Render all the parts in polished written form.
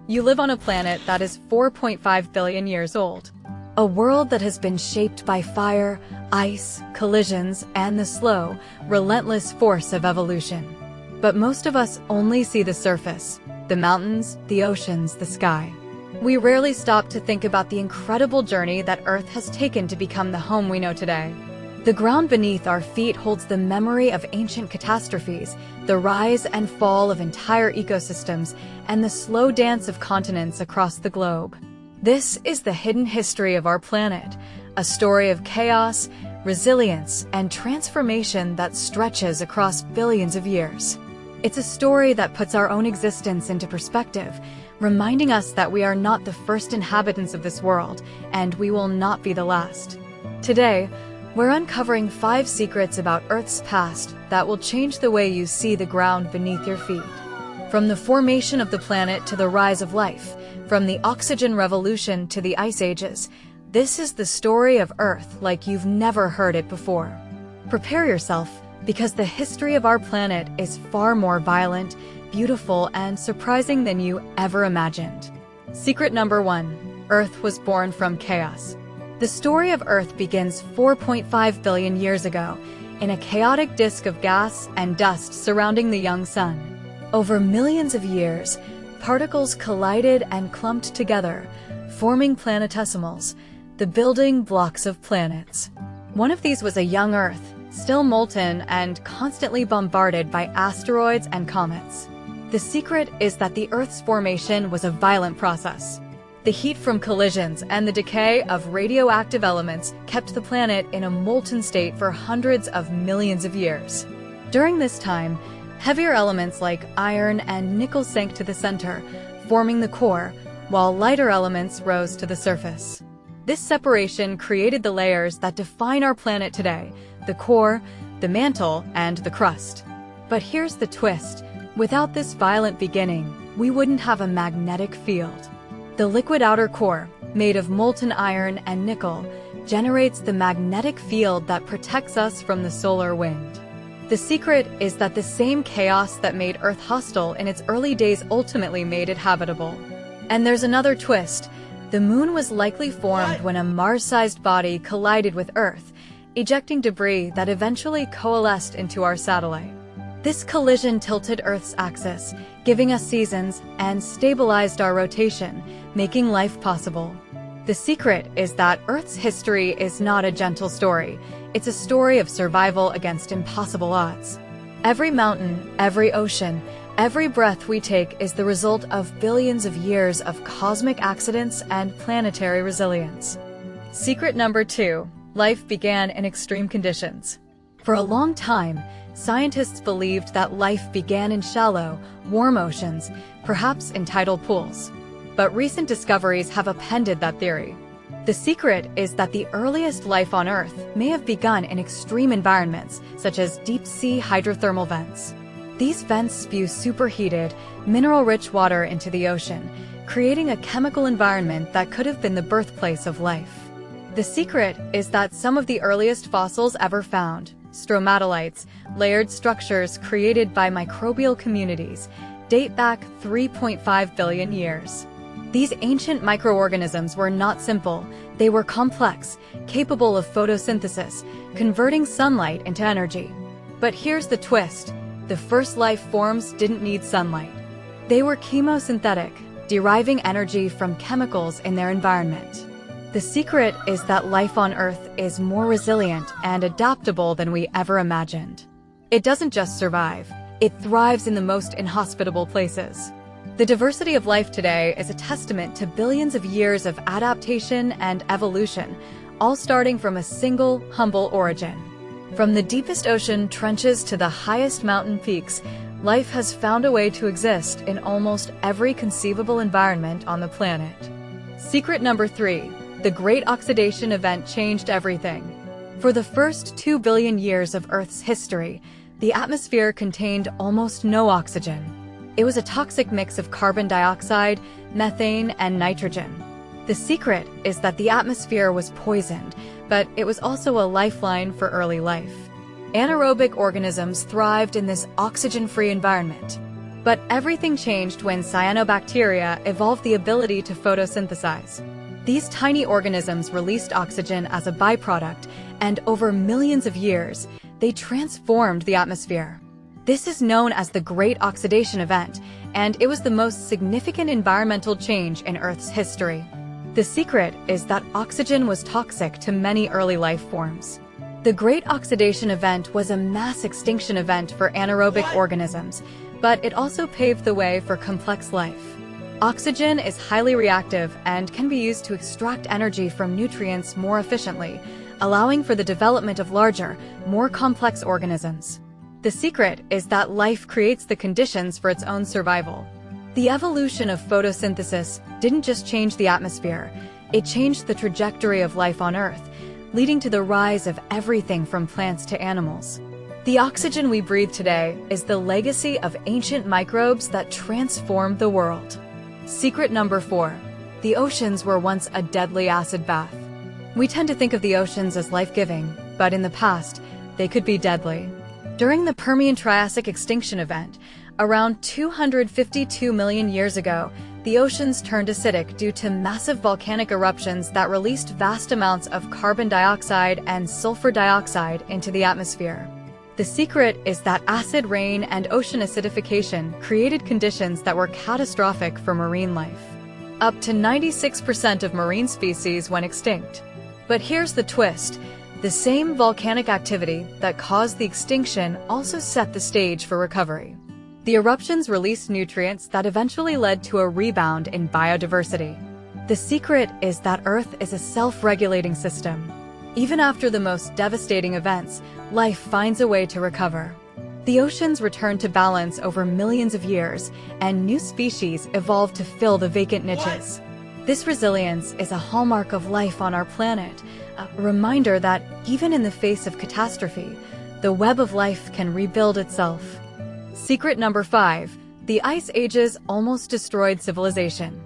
You live on a planet that is 4.5 billion years old. A world that has been shaped by fire, ice, collisions, and the slow, relentless force of evolution. But most of us only see the surface, the mountains, the oceans, the sky. We rarely stop to think about the incredible journey that Earth has taken to become the home we know today. The ground beneath our feet holds the memory of ancient catastrophes, the rise and fall of entire ecosystems, and the slow dance of continents across the globe. This is the hidden history of our planet, a story of chaos, resilience, and transformation that stretches across billions of years. It's a story that puts our own existence into perspective, reminding us that we are not the first inhabitants of this world, and we will not be the last. Today, we're uncovering 5 secrets about Earth's past that will change the way you see the ground beneath your feet. From the formation of the planet to the rise of life, from the oxygen revolution to the ice ages, this is the story of Earth like you've never heard it before. Prepare yourself, because the history of our planet is far more violent, beautiful, and surprising than you ever imagined. Secret number 1. Earth was born from chaos. The story of Earth begins 4.5 billion years ago, in a chaotic disk of gas and dust surrounding the young sun. Over millions of years, particles collided and clumped together, forming planetesimals, the building blocks of planets. One of these was a young Earth, still molten and constantly bombarded by asteroids and comets. The secret is that the Earth's formation was a violent process. The heat from collisions and the decay of radioactive elements kept the planet in a molten state for hundreds of millions of years. During this time, heavier elements like iron and nickel sank to the center, forming the core, while lighter elements rose to the surface. This separation created the layers that define our planet today: the core, the mantle, and the crust. But here's the twist. Without this violent beginning, we wouldn't have a magnetic field. The liquid outer core, made of molten iron and nickel, generates the magnetic field that protects us from the solar wind. The secret is that the same chaos that made Earth hostile in its early days ultimately made it habitable. And there's another twist. The Moon was likely formed when a Mars-sized body collided with Earth, ejecting debris that eventually coalesced into our satellite. This collision tilted Earth's axis, giving us seasons, and stabilized our rotation, making life possible. The secret is that Earth's history is not a gentle story. It's a story of survival against impossible odds. Every mountain, every ocean, every breath we take is the result of billions of years of cosmic accidents and planetary resilience. Secret number 2. Life began in extreme conditions. For a long time, scientists believed that life began in shallow, warm oceans, perhaps in tidal pools. But recent discoveries have upended that theory. The secret is that the earliest life on Earth may have begun in extreme environments, such as deep-sea hydrothermal vents. These vents spew superheated, mineral-rich water into the ocean, creating a chemical environment that could have been the birthplace of life. The secret is that some of the earliest fossils ever found, stromatolites, layered structures created by microbial communities, date back 3.5 billion years. These ancient microorganisms were not simple. They were complex, capable of photosynthesis, converting sunlight into energy. But here's the twist. The first life forms didn't need sunlight. They were chemosynthetic, deriving energy from chemicals in their environment. The secret is that life on Earth is more resilient and adaptable than we ever imagined. It doesn't just survive, it thrives in the most inhospitable places. The diversity of life today is a testament to billions of years of adaptation and evolution, all starting from a single, humble origin. From the deepest ocean trenches to the highest mountain peaks, life has found a way to exist in almost every conceivable environment on the planet. Secret number 3. The Great Oxidation Event changed everything. For the first 2 billion years of Earth's history, the atmosphere contained almost no oxygen. It was a toxic mix of carbon dioxide, methane, and nitrogen. The secret is that the atmosphere was poisoned, but it was also a lifeline for early life. Anaerobic organisms thrived in this oxygen-free environment. But everything changed when cyanobacteria evolved the ability to photosynthesize. These tiny organisms released oxygen as a byproduct, and over millions of years, they transformed the atmosphere. This is known as the Great Oxidation Event, and it was the most significant environmental change in Earth's history. The secret is that oxygen was toxic to many early life forms. The Great Oxidation Event was a mass extinction event for anaerobic organisms, but it also paved the way for complex life. Oxygen is highly reactive and can be used to extract energy from nutrients more efficiently, allowing for the development of larger, more complex organisms. The secret is that life creates the conditions for its own survival. The evolution of photosynthesis didn't just change the atmosphere, it changed the trajectory of life on Earth, leading to the rise of everything from plants to animals. The oxygen we breathe today is the legacy of ancient microbes that transformed the world. Secret number 4. The oceans were once a deadly acid bath. We tend to think of the oceans as life-giving, but in the past, they could be deadly. During the Permian-Triassic extinction event, around 252 million years ago, the oceans turned acidic due to massive volcanic eruptions that released vast amounts of carbon dioxide and sulfur dioxide into the atmosphere. The secret is that acid rain and ocean acidification created conditions that were catastrophic for marine life. Up to 96% of marine species went extinct. But here's the twist. The same volcanic activity that caused the extinction also set the stage for recovery. The eruptions released nutrients that eventually led to a rebound in biodiversity. The secret is that Earth is a self-regulating system. Even after the most devastating events, life finds a way to recover. The oceans returned to balance over millions of years, and new species evolved to fill the vacant niches. This resilience is a hallmark of life on our planet, a reminder that even in the face of catastrophe, the web of life can rebuild itself. Secret number 5. The Ice Ages almost destroyed civilization.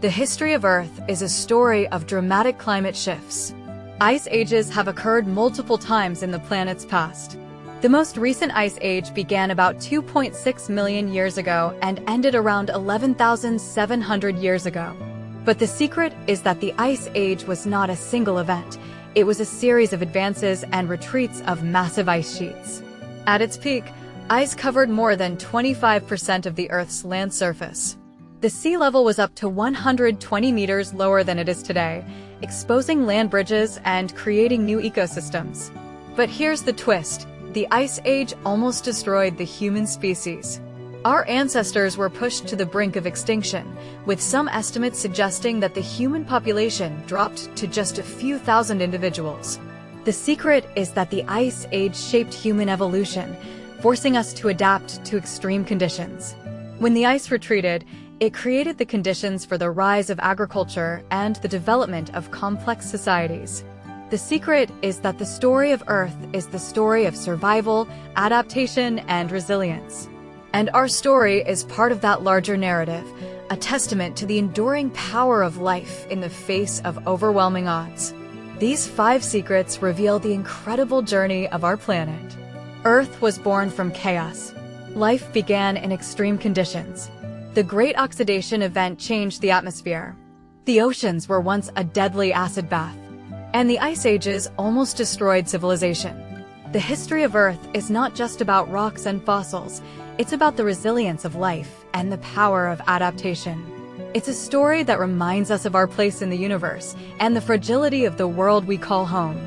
The history of Earth is a story of dramatic climate shifts. Ice ages have occurred multiple times in the planet's past. The most recent ice age began about 2.6 million years ago and ended around 11,700 years ago. But the secret is that the Ice Age was not a single event. It was a series of advances and retreats of massive ice sheets. At its peak, ice covered more than 25% of the Earth's land surface. The sea level was up to 120 meters lower than it is today, exposing land bridges and creating new ecosystems. But here's the twist. The Ice Age almost destroyed the human species. Our ancestors were pushed to the brink of extinction, with some estimates suggesting that the human population dropped to just a few thousand individuals. The secret is that the Ice Age shaped human evolution, forcing us to adapt to extreme conditions. When the ice retreated, it created the conditions for the rise of agriculture and the development of complex societies. The secret is that the story of Earth is the story of survival, adaptation, and resilience. And our story is part of that larger narrative, a testament to the enduring power of life in the face of overwhelming odds. These 5 secrets reveal the incredible journey of our planet. Earth was born from chaos. Life began in extreme conditions. The Great Oxidation Event changed the atmosphere. The oceans were once a deadly acid bath. And the Ice Ages almost destroyed civilization. The history of Earth is not just about rocks and fossils. It's about the resilience of life and the power of adaptation. It's a story that reminds us of our place in the universe and the fragility of the world we call home.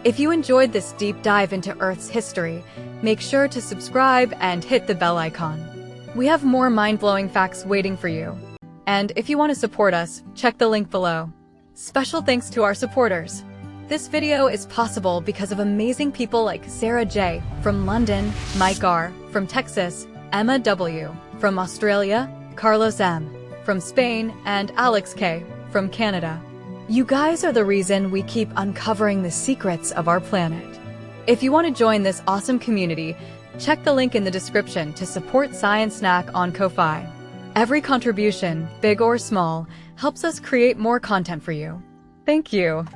If you enjoyed this deep dive into Earth's history, make sure to subscribe and hit the bell icon. We have more mind-blowing facts waiting for you. And if you want to support us, check the link below. Special thanks to our supporters. This video is possible because of amazing people like Sarah J. from London, Mike R. from Texas, Emma W. from Australia, Carlos M. from Spain, and Alex K. from Canada. You guys are the reason we keep uncovering the secrets of our planet. If you want to join this awesome community, check the link in the description to support Science Snack on Ko-Fi. Every contribution, big or small, helps us create more content for you. Thank you.